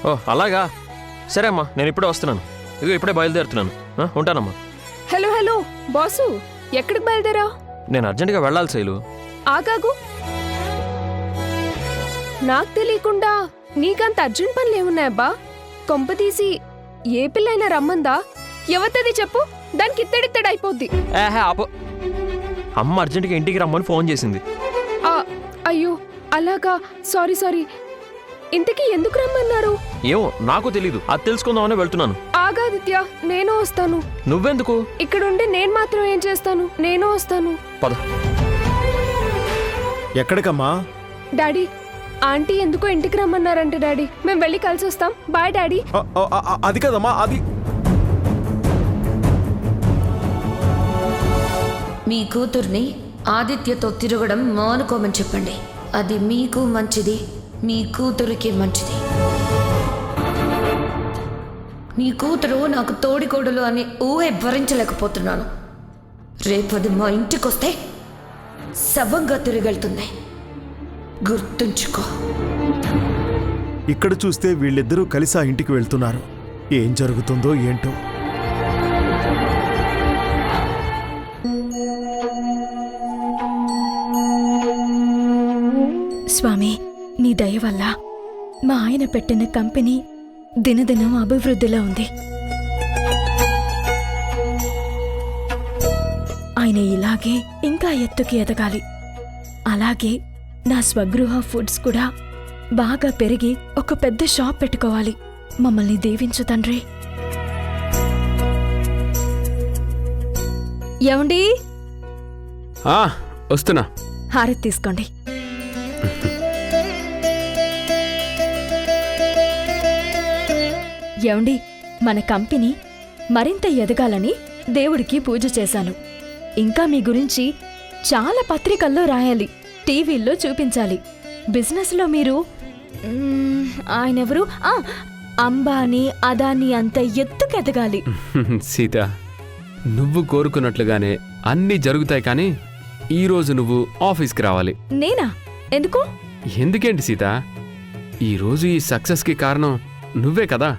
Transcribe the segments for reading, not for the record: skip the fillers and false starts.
ఓ అలాగా, సరే అమ్మా, నేను ఇప్పుడే వస్తున్నాను. ఇదిగో ఇప్పుడే బయలుదేరుతున్నాను. ఉంటానమ్మా. హలో హలో బాసు, ఎక్కడికి బయలుదేరా? నేను అర్జెంటుగా వెళ్ళాలి శైలు. ఆగాగు. నాకు తెలియకుండా నీకంత అర్జెంట్ పనులు ఏమున్నాయబ్బా? కొంపతీసి ఏ పిల్లైనా రమ్మందా? ఎవరిది చెప్పు, దానికి ఇత్తడిత్తడి అయిపోద్ది. ఆపో, అమ్మ అర్జెంటుగా ఇంటికి రమ్మని ఫోన్ చేసింది. అయ్యో అలాగా, సారీ సారీ. ఇంతకీ ఎందుకు రమ్మన్నారు? ఏమో నాకు తెలీదు, అది తెలుసుకుందామని వెళ్తున్నాను. ఆగాదిత్య, నేను వస్తాను. నువ్వెందుకు? ఇక్కడుండి నేను మాత్రం ఏం చేస్తాను? నేను వస్తాను. పద. ఎక్కడికమ్మా? డాడీ, ఆంటీ ఎందుకో ఇంటికి రమ్మన్నారంట డాడీ. మేము వెళ్ళి కలిసి వస్తాం. Bye daddy. అది కదమ్మా, అది మీ కూతుర్ని ఆదిత్యతో తిరగడం మానుకోమని చెప్పండి. అది మీకు మంచిది, మీ కూతురికి మంచిది. మీ కూతురు నాకు తోడికోడలు అని ఊహే భరించలేకపోతున్నాను. రేపది మా ఇంటికొస్తే శవంగా తిరిగెళ్తుంది, గుర్తుంచుకో. ఇక్కడ చూస్తే వీళ్ళిద్దరూ కలిసి ఆ ఇంటికి వెళ్తున్నారు. ఏం జరుగుతుందో ఏంటో. స్వామి, నీ దయ వల్ల మా ఆయన పెట్టిన కంపెనీ దినదినం అభివృద్ధిలో ఉంది. ఆయన ఇలాగే ఇంకా ఎత్తుకి ఎదగాలి. అలాగే నా స్వగృహ ఫుడ్స్ కూడా బాగా పెరిగి ఒక పెద్ద షాప్ పెట్టుకోవాలి. మమ్మల్ని దీవించు తండ్రి. ఏమండి? వస్తున్నా. హారతి తీసుకోండి. ఏమండి, మన కంపెనీ మరింత ఎదగాలని దేవుడికి పూజ చేశాను. ఇంకా మీ గురించి చాలా పత్రికల్లో రాయాలి, టీవీల్లో చూపించాలి. బిజినెస్లో మీరు ఆయనెవరు, అంబానీ అదానీ అంత ఎత్తుకెదగాలి. సీత, నువ్వు కోరుకున్నట్లుగానే అన్నీ జరుగుతాయి. కానీ ఈరోజు నువ్వు ఆఫీస్కి రావాలి. నేనా? ఎందుకు? ఎందుకేంటి సీత, ఈరోజు ఈ సక్సెస్కి కారణం నువ్వే కదా.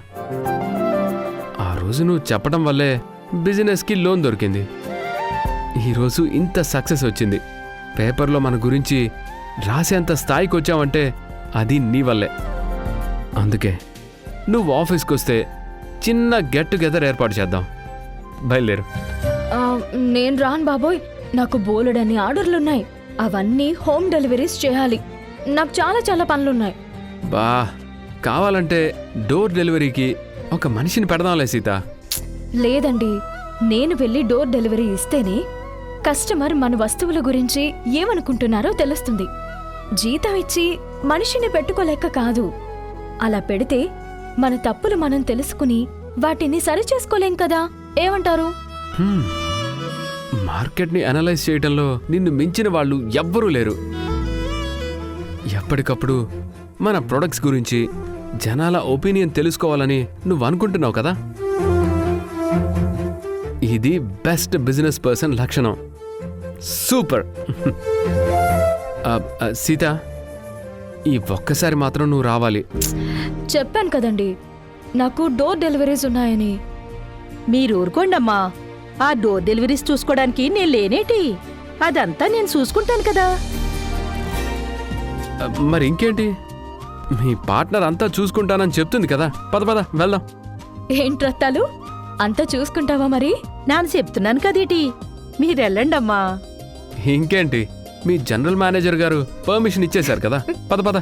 ఆ రోజు నువ్వు చెప్పడం వల్లే బిజినెస్కి లోన్ దొరికింది. ఈరోజు ఇంత సక్సెస్ వచ్చింది. పేపర్లో మన గురించి రాసేంత స్థాయికి వచ్చావంటే అది నీ వల్లే. అందుకే నువ్వు ఆఫీస్కి వస్తే చిన్న గెట్ టుగెదర్ ఏర్పాటు చేద్దాం. బయలుదేరు. నేను రాను బాబోయ్, నాకు బోలెడన్ని ఆర్డర్లున్నాయి. అవన్నీ హోమ్ డెలివరీస్ చేయాలి. నాకు చాలా చాలా పనులున్నాయి. బా, కావాలంటే డోర్ డెలివరీకి ఒక మనిషిని పెడదాంలే సీత. లేదండి, నేను వెళ్ళి డోర్ డెలివరీ ఇస్తేనే కస్టమర్ మన వస్తువుల గురించి ఏమనుకుంటున్నారో తెలుస్తుంది. జీతం ఇచ్చి మనిషిని పెట్టుకోలేక కాదు. అలా పెడితే మన తప్పులు మనం తెలుసుకుని వాటిని సరిచేసుకోలేం కదా. ఏమంటారు? మార్కెట్ని అనలైజ్ చేయడంలో నిన్ను మించిన వాళ్ళు ఎవ్వరూ లేరు. ఎప్పటికప్పుడు మన ప్రొడక్ట్స్ గురించి జనాల ఒపీనియన్ తెలుసుకోవాలని నువ్వు అనుకుంటున్నావు కదా. ఇది బెస్ట్ బిజినెస్ పర్సన్ లక్షణం. సూపర్. సీత, ఈ ఒక్కసారి మాత్రం నువ్వు రావాలి. చెప్పాను కదండి, నాకు డోర్ డెలివరీస్ ఉన్నాయని. మీరు ఊరుకోండమ్మా, ఆ డోర్ డెలివరీస్ చూసుకోవడానికి నేను లేనేటి? అదంతా నేను చూసుకుంటాను కదా. మరి ఇంకేంటి, మీ పార్ట్నర్ అంతా చూసుకుంటానని చెప్తుంది కదా. పద పద వెళ్దాం. ఏంట్రత్తాలు, అంతా చూసుకుంటావా మరి? నాన్న చెప్తున్నాను కదేటి, మీరెళ్ళండమ్మా. ఇంకేంటి, మీ జనరల్ మేనేజర్ గారు పర్మిషన్ ఇచ్చేశారు కదా. పద పద.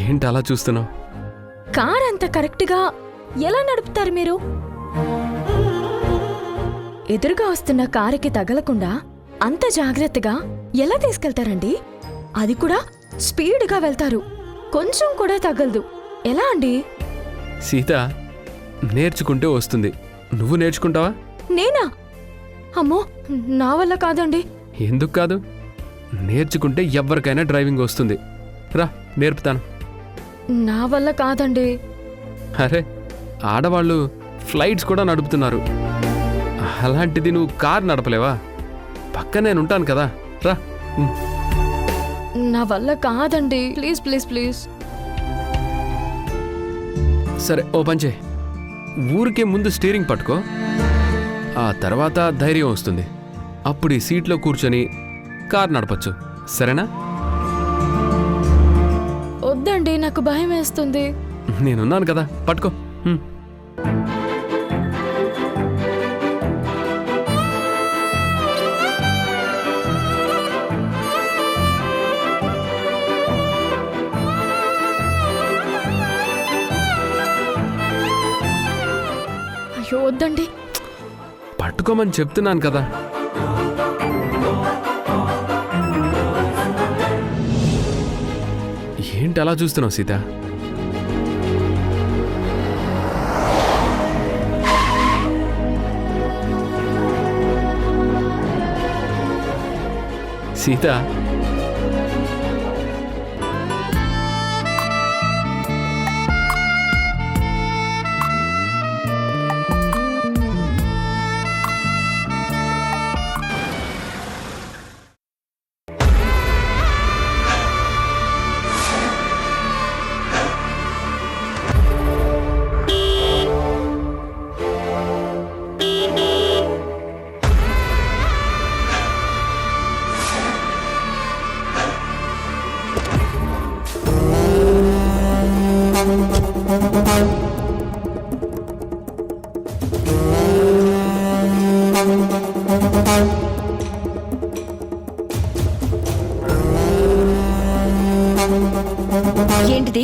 ఏంటి అలా చూస్తున్నావు? కార్ అంత కరెక్ట్గా ఎలా నడుపుతారు మీరు? ఎదురుగా వస్తున్న కారుకి తగలకుండా అంత జాగ్రత్తగా ఎలా తీసుకెళ్తారండి? అది కూడా స్పీడ్గా వెళ్తారు, కొంచెం కూడా తగలదు. ఎలా అండి? సీత, నేర్చుకుంటే వస్తుంది. నువ్వు నేర్చుకుంటావా? నేనా? అమ్మో, నా వల్ల కాదండి. ఎందుకు కాదు? నేర్చుకుంటే ఎవ్వరికైనా డ్రైవింగ్ వస్తుంది. రా, నేర్పుతాను. నా వల్ల కాదండి. అరే, ఆడవాళ్ళు ఫ్లైట్స్ కూడా నడుపుతున్నారు. అలాంటిది నువ్వు కార్ నడపలేవా? పక్క నేనుంటాను కదా, రా. నా వల్ల కాదండి. Please please please. సరే, ఓ పంచే. ఊరికే ముందు స్టీరింగ్ పట్టుకో, ఆ తర్వాత ధైర్యం వస్తుంది. అప్పుడు ఈ సీట్లో కూర్చొని కార్ నడపచ్చు. సరేనా? వద్దండి, నాకు భయం వేస్తుంది. నేనున్నాను కదా, పట్టుకో. అయ్యో వద్దండి. పట్టుకోమని చెప్తున్నాను కదా. ఏంటి అలా చూస్తున్నావు సీత? సీత, ఏంటిది?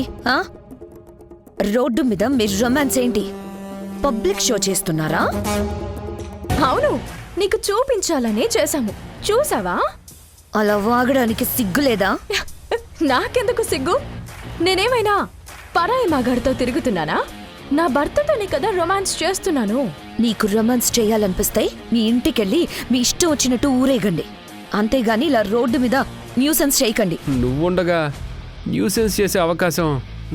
రోడ్డు మీద మీరు రొమాన్స్ ఏంటి? పబ్లిక్ షో చేస్తున్నారా? అవును, నీకు చూపించాలనే చేశాము. చూసావా? అలా వాగడానికి సిగ్గులేదా? నాకెందుకు సిగ్గు? నేనేమైనా పరాయి మగాడితో తిరుగుతున్నానా? నా భర్తతోనే కదా రొమాన్స్ చేస్తున్నాను. నీకు రొమాన్స్ చేయాలనిపిస్తే మీ ఇంటికెళ్ళి మీ ఇష్టం వచ్చినట్టు ఊరేగండి. అంతేగాని ఇలా రోడ్డు మీద న్యూసెన్స్ చేయకండి. నువ్వుండగా న్యూసెన్స్ చేసే అవకాశం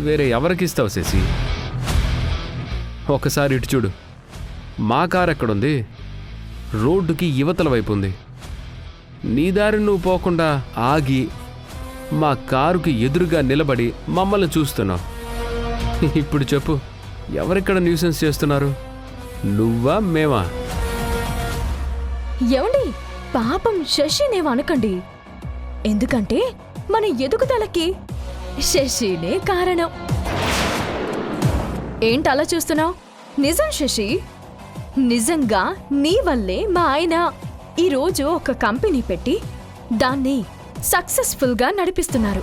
వేరే ఎవరికిస్తావు శశి? ఒకసారి ఇటు చూడు. మా కారు ఎక్కడుంది? రోడ్డుకి యువతల వైపు ఉంది. నీ దారి నువ్వు పోకుండా ఆగి మా కారుకి ఎదురుగా నిలబడి మమ్మల్ని చూస్తున్నావు. ఇప్పుడు చెప్పు, ఎవరిక్కడ న్యూసెన్స్ చేస్తున్నారు? నువ్వా మేమా? ఏమండి, పాపం శశినేమనకండి. ఎందుకంటే మన ఎదుగుదలకి శశినే కారణం. ఏంటలా చూస్తున్నావు? నిజం శశి, నిజంగా నీ వల్లే మా ఆయన ఈరోజు ఒక కంపెనీ పెట్టి దాన్ని సక్సెస్ఫుల్గా నడిపిస్తున్నారు.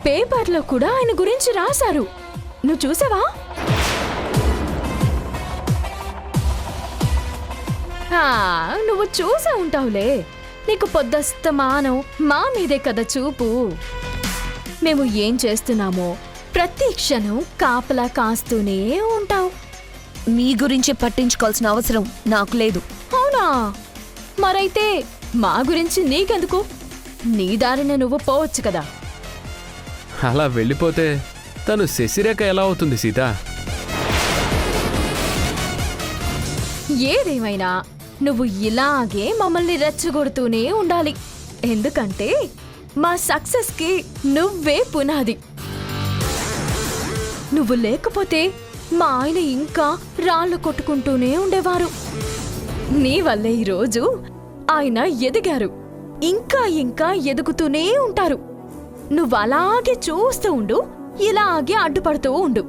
పేపర్లో కూడా ఆయన గురించి రాశారు. నువ్వు చూసావా? నువ్వు చూసా ఉంటావులే. నీకు పొద్దస్తమానం మా మీదే కదా చూపు. మేము ఏం చేస్తున్నామో ప్రతి క్షణం కాపలా కాస్తూనే ఉంటావు. మీ గురించి పట్టించుకోవాల్సిన అవసరం నాకు లేదు. అవునా? మరైతే మా గురించి నీకెందుకు? నీ దారిన నువ్వు పోవచ్చు కదా. అలా వెళ్ళిపోతే తను శశిరేఖ ఎలా అవుతుంది సీత? ఏదేమైనా నువ్వు ఇలాగే మమ్మల్ని రెచ్చగొడుతూనే ఉండాలి. ఎందుకంటే మా సక్సెస్కి నువ్వే పునాది. నువ్వు లేకపోతే మా ఆయన ఇంకా రాళ్ళు కొట్టుకుంటూనే ఉండేవారు. నీ వల్లే ఈరోజు ఆయన ఎదిగారు. ఇంకా ఇంకా ఎదుగుతూనే ఉంటారు. నువ్వు అలాగే చూస్తూ ఉండు, ఇలాగే అడ్డుపడుతూ ఉండు.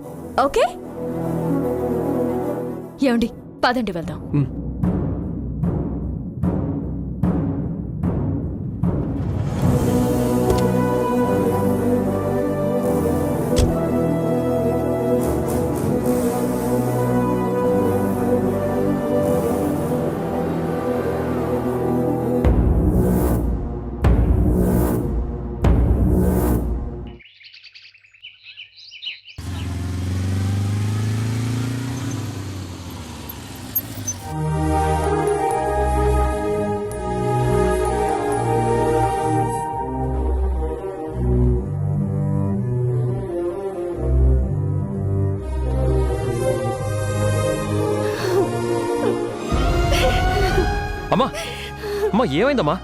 ఓకే? ఏమండి, పదండి వెళ్దాం. అమ్మా అమ్మా ఏమైందమ్మా?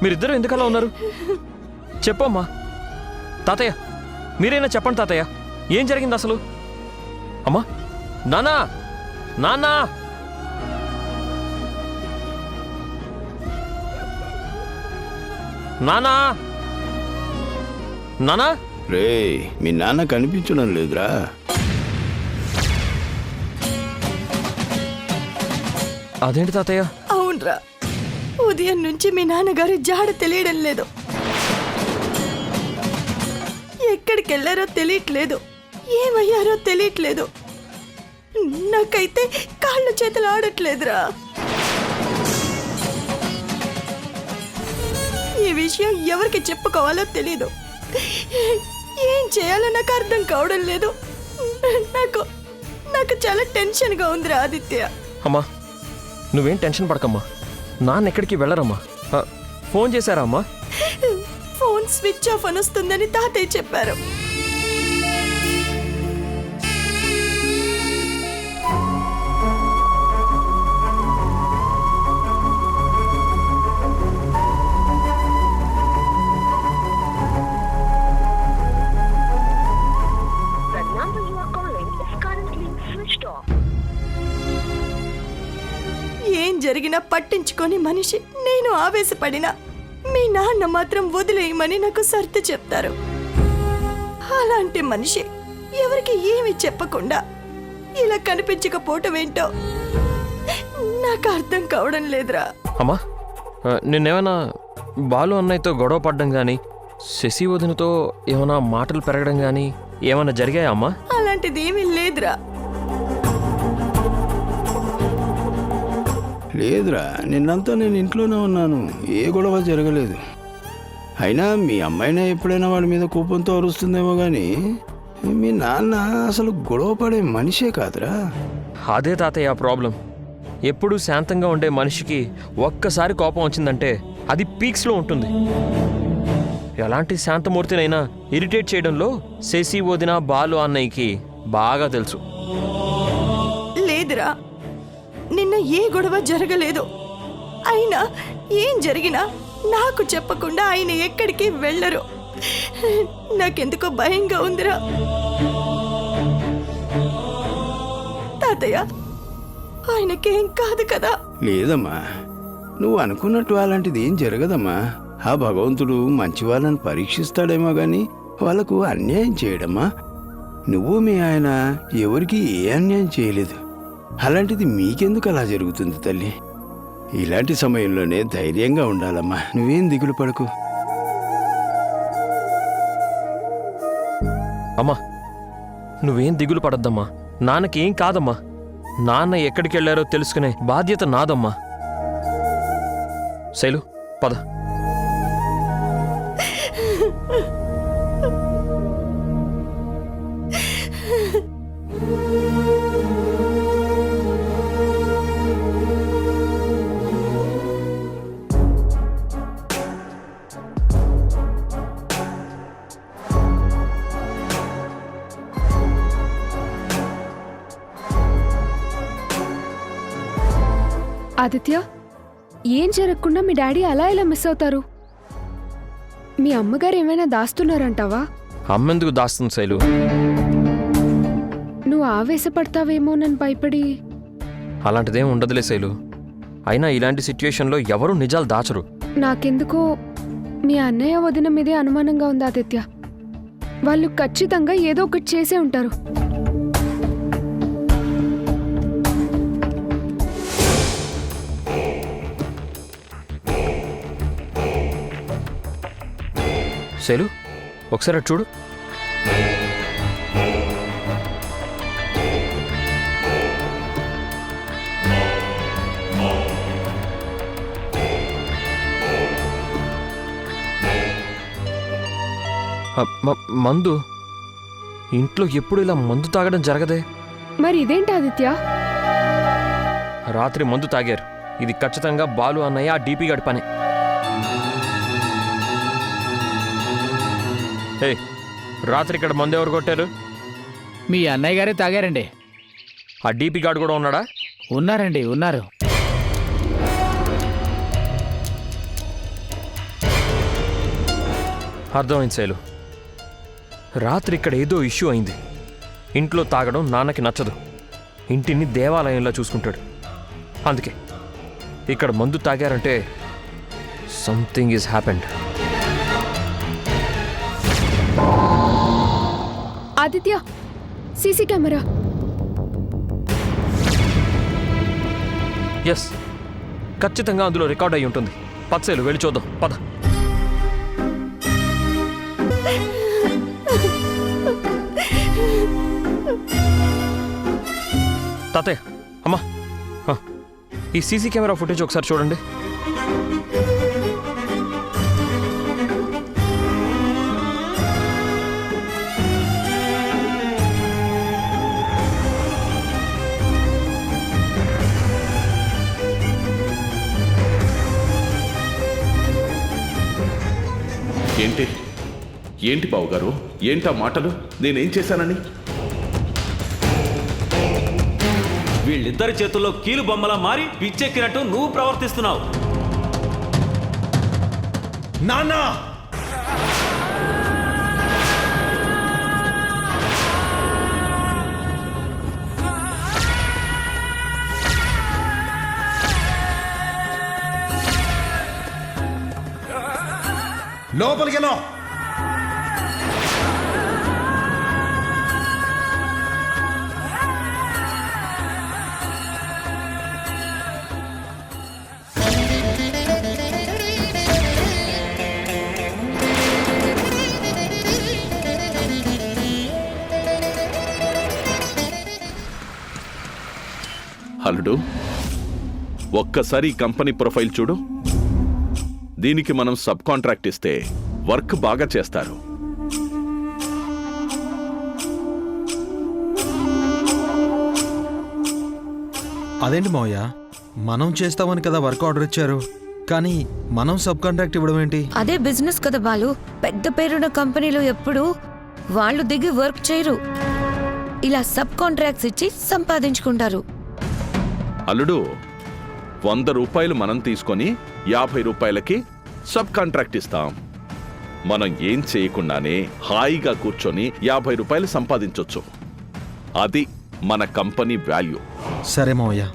మీరిద్దరూ ఎందుకలా ఉన్నారు? చెప్పమ్మా. తాతయ్య మీరైనా చెప్పండి తాతయ్య, ఏం జరిగింది అసలు? అమ్మా, నానా, నాన్నా. నానా, నానా. రే, మీ నాన్న కనిపించడం లేదురా. అదేంటి తాతయ్య? అవునరా, ఉదయం నుంచి మీ నాన్నగారి జాడ తెలియడం లేదు. ఎక్కడికి వెళ్ళారో తెలియట్లేదు, ఏమయ్యారో తెలియట్లేదు. నాకైతే కాళ్ళు చేతులు ఆడట్లేదురా. ఈ విషయం ఎవరికి చెప్పుకోవాలో తెలీదు. ఏం చేయాలో నాకు అర్థం కావడం లేదు. నాకు నాకు చాలా టెన్షన్గా ఉందిరా ఆదిత్య. అమ్మా, నువ్వేం టెన్షన్ పడకమ్మా. నాన్న ఎక్కడికి వెళ్ళరమ్మా. ఫోన్ చేశారా అమ్మా? ఫోన్ స్విచ్ ఆఫ్ అని వస్తుందని తాతయ్య చెప్పారు. ఏం జరిగినా పట్టించుకొని మనిషి నేను ఆవేశపడినా మీ నాన్న మాత్రం వదిలేయమని నాకు సర్ది చెప్తారు. అలాంటి మనిషి ఎవరికి ఏమి చెప్పకుండా ఇలా కనిపించకపోవటం ఏంటో నాకు అర్థం కావడం లేదురా. అమ్మా, నిన్నేమైనా బాలు అన్నయ్యతో గొడవ పడ్డం కానీ, శశి వదినతో ఏమైనా మాటలు పెరగడం కానీ ఏమైనా జరిగాయా అమ్మా? అలాంటిది ఏమీ లేదురా. లేదురా, నిన్నంతా నేను ఇంట్లోనే ఉన్నాను, ఏ గొడవ జరగలేదు. అయినా మీ అమ్మాయినే ఎప్పుడైనా వాడి మీద కోపంతో అరుస్తుందేమో కానీ మీ నాన్న అసలు గొడవ పడే మనిషే కాదురా. అదే తాతయ్య ప్రాబ్లం. ఎప్పుడూ శాంతంగా ఉండే మనిషికి ఒక్కసారి కోపం వచ్చిందంటే అది పీక్స్లో ఉంటుంది. ఎలాంటి శాంతమూర్తినైనా ఇరిటేట్ చేయడంలో శశి వదిన బాలు అన్నయ్యకి బాగా తెలుసు. లేదురా, నిన్న ఏ గొడవ జరగలేదు. అయినా ఏం జరిగినా నాకు చెప్పకుండా ఆయన ఎక్కడికి వెళ్ళరు. నాకెందుకో భయంగా ఉందిరా. తాతయ్య, ఆయనకేం కాదు కదా? లేదమ్మా, నువ్వు అనుకున్నట్టు అలాంటిది ఏం జరగదమ్మా. ఆ భగవంతుడు మంచి వాళ్ళని పరీక్షిస్తాడేమో గాని వాళ్ళకు అన్యాయం చేయడమ్మా. నువ్వు మీ ఆయన ఎవరికి ఏ అన్యాయం చేయలేదు. అలాంటిది మీకెందుకు అలా జరుగుతుంది తల్లి? ఇలాంటి సమయంలోనే ధైర్యంగా ఉండాలమ్మా. నువ్వేం దిగులు పడకు. అమ్మా, నువ్వేం దిగులు పడద్దమ్మా. నాన్నకేం కాదమ్మా. నాన్న ఎక్కడికి వెళ్ళారో తెలుసుకునే బాధ్యత నాదమ్మా. శైలు, పద. ఆదిత్య, ఏం జరగకుండా మీ డాడీ అలా ఎలా మిస్ అవుతారు? మీ అమ్మగారు ఏమైనా దాస్తున్నారంటావా? అమ్మెందుకు దాస్తుంది శైలు? నువ్వు ఆవేశపడతావేమోనని భయపడి. అలాంటిదేం ఉండదులే శైలు. అయినా ఇలాంటి సిచ్యుయేషన్లో ఎవరూ నిజాలు దాచరు. నాకెందుకో మీ అన్నయ్య వదిన మీదే అనుమానంగా ఉంది ఆదిత్య. వాళ్ళు ఖచ్చితంగా ఏదో ఒకటి చేసే ఉంటారు. శైలు, ఒకసారి అటు చూడు. మందు ఇంట్లో ఎప్పుడు ఇలా మందు తాగడం జరగదే. మరి ఇదేంటి ఆదిత్య? రాత్రి మందు తాగారు. ఇది ఖచ్చితంగా బాలు అన్నయ్య ఆ డీపీ గడి పని. హే, రాత్రి ఇక్కడ మందు ఎవరు కొట్టారు? మీ అన్నయ్య గారే తాగారండి. ఆ డీపీ గాడు కూడా ఉన్నాడా? ఉన్నారండి, ఉన్నారు. అర్థమైంది శైలు. రాత్రి ఇక్కడ ఏదో ఇష్యూ అయింది. ఇంట్లో తాగడం నాన్నకి నచ్చదు. ఇంటిని దేవాలయంలో చూసుకుంటాడు. అందుకే ఇక్కడ మందు తాగారంటే something is happened. Aditya, CC camera. Yes, ఖచ్చితంగా అందులో రికార్డ్ అయి ఉంటుంది. పచ్చలు వెళ్ళి చూద్దాం, పద. తాతయ్య, అమ్మా, ఈ సీసీ కెమెరా ఫుటేజ్ ఒకసారి చూడండి. ఏంటి ఏంటి బావుగారు, ఏంటా మాటలు? నేనేం చేశానని? వీళ్ళిద్దరి చేతుల్లో కీలు బొమ్మలా మారి పిచ్చెక్కినట్టు నువ్వు ప్రవర్తిస్తున్నావు. నాన్నా! లోపలికెళ్ళో. అల్లుడు, ఒక్కసారి ఈ కంపెనీ ప్రొఫైల్ చూడు. దీనికి మనం సబ్ కాంట్రాక్ట్ ఇస్తే వర్క్ బాగా చేస్తారు. అదేంటి మావయ్య, మనం చేస్తామని కదా వర్క్ ఆర్డర్ ఇచ్చారు, కానీ మనం సబ్ కాంట్రాక్ట్ ఇవ్వడం ఏంటి? అదే బిజినెస్ కదా బాలు. పెద్ద పేరున్న కంపెనీలో ఎప్పుడు వాళ్ళు దిగి వర్క్ చేయరు. ఇలా సబ్ కాంట్రాక్ట్స్ ఇచ్చి సంపాదించుకుంటారు. అల్లుడు, 100 రూపాయలు మనం తీసుకొని 50 రూపాయలకి సబ్ కాంట్రాక్ట్ ఇస్తాం. మనం ఏం చేయకుండానే హాయిగా కూర్చొని 50 రూపాయలు సంపాదించొచ్చు. అది మన కంపెనీ వాల్యూ. సరే మావయ్య,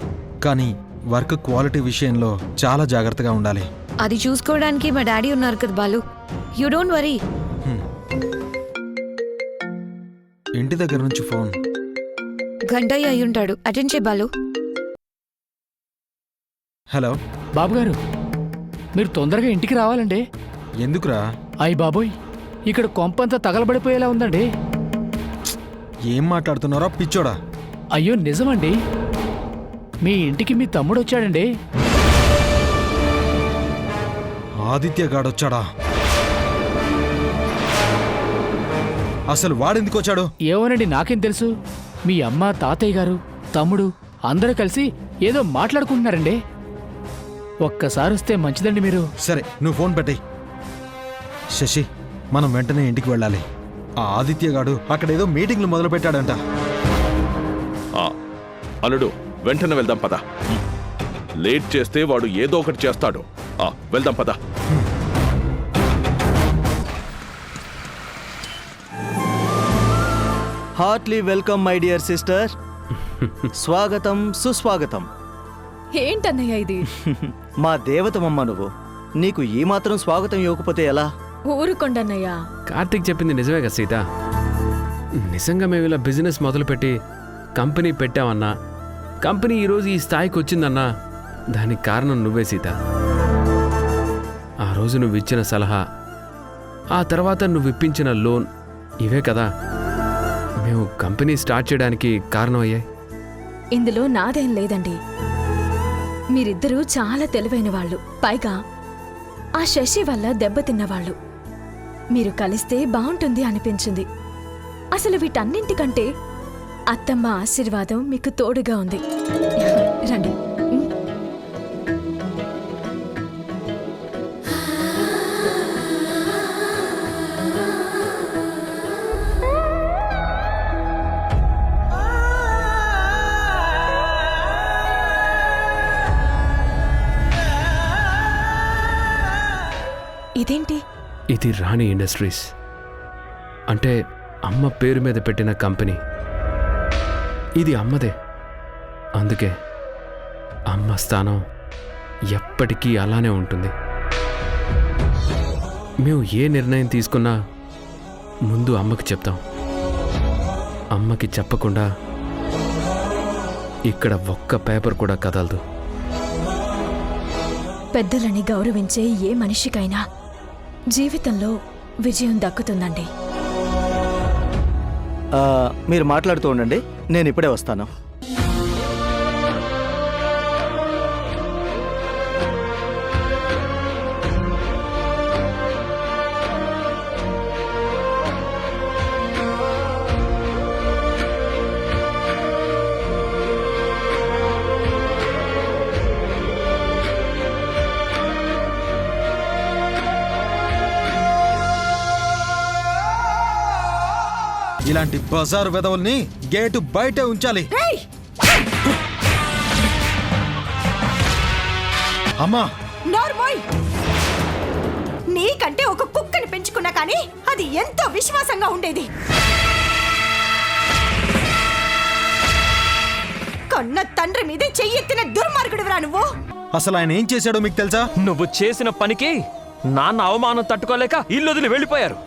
కానీ వర్క్ క్వాలిటీ విషయంలో చాలా జాగ్రత్తగా ఉండాలి. అది చూసుకోవడానికి మా డాడీ ఉన్నారు కదా బాలు. You don't worry. ఇంటి దగ్గర నుంచి ఫోన్. గంటయ్య అయి ఉంటాడు, అటెండ్ చేయి బాలు. హలో బాబుగారు, మీరు తొందరగా ఇంటికి రావాలండి. ఎందుకురా? అయ్య బాబోయ్, ఇక్కడ కొంపంతా తగలబడిపోయేలా ఉందండి. ఏం మాట్లాడుతున్నారో పిచ్చోడా? అయ్యో నిజమండి, మీ ఇంటికి మీ తమ్ముడు వచ్చాడండి. ఆదిత్య గాడొచ్చాడా? అసలు వాడెందుకు వచ్చాడు? ఏమోనండి, నాకేం తెలుసు. మీ అమ్మ, తాతయ్య గారు, తమ్ముడు అందరూ కలిసి ఏదో మాట్లాడుకుంటున్నారండి. ఒక్కసారి వస్తే మంచిదండి మీరు. సరే, నువ్వు ఫోన్ పెట్టేయ్. శశి, మనం వెంటనే ఇంటికి వెళ్ళాలి. ఆ ఆదిత్య గాడు అక్కడేదో మీటింగ్లు మొదలు పెట్టాడంట. అల్లుడు, వెంటనే వెళ్దాం పద. లేట్ చేస్తే వాడు ఏదో ఒకటి చేస్తాడు. వెళ్దాం పద. Heartily welcome my dear sister. స్వాగతం, సుస్వాగతం. ఏంటన్నయ్య ఇది? మా దేవతమమ్మ నువ్వు. నీకు ఈ మాత్రం స్వాగతం ఇవ్వకపోతే ఎలా? ఊరుకొండన్నయ్య. కార్తీక్ చెప్పింది నిజమే కదా సీత. నిజంగా మేము ఇలా బిజినెస్ మొదలుపెట్టి కంపెనీ పెట్టామన్నా, కంపెనీ ఈరోజు ఈ స్థాయికి వచ్చిందన్నా, దానికి కారణం నువ్వే సీత. ఆ రోజు నువ్వు ఇచ్చిన సలహా, ఆ తర్వాత నువ్వు ఇప్పించిన లోన్, ఇవే కదా మేము కంపెనీ స్టార్ట్ చేయడానికి కారణమయ్యాయి. ఇందులో నాదేం లేదండి. మీరిద్దరూ చాలా తెలివైన వాళ్ళు, పైగా ఆ శశి వల్ల దెబ్బతిన్నవాళ్ళు. మీరు కలిస్తే బాగుంటుంది అనిపించింది. అసలు వీటన్నింటికంటే అత్తమ్మ ఆశీర్వాదం మీకు తోడుగా ఉంది. రండి. ఇదేంటి? ఇది రాణి ఇండస్ట్రీస్, అంటే అమ్మ పేరు మీద పెట్టిన కంపెనీ. ఇది అమ్మదే. అందుకే అమ్మ స్థానం ఎప్పటికీ అలానే ఉంటుంది. మేము ఏ నిర్ణయం తీసుకున్నా ముందు అమ్మకి చెప్తాం. అమ్మకి చెప్పకుండా ఇక్కడ ఒక్క పేపర్ కూడా కదలదు. పెద్దలని గౌరవించే ఏ మనిషికైనా జీవితంలో విజయం దక్కుతుందండి. మీరు మాట్లాడుతూ ఉండండి, నేను ఇప్పుడే వస్తాను. ఇలాంటి బజారు వెధవల్ని గేటు బయటే ఉంచాలి. అమ్మా, నోర్మోయ్! నీకంటే ఒక కుక్కని పెంచుకున్నా కానీ అది ఎంతో విశ్వాసంగా ఉండేది. కన్న తండ్రి మీదే చెయ్యెత్తిన దుర్మార్గుడివరా నువ్వు. అసలు ఆయన ఏం చేశాడో మీకు తెలుసా? నువ్వు చేసిన పనికి నాన్న అవమానం తట్టుకోలేక ఇల్లు వదిలి వెళ్ళిపోయారు.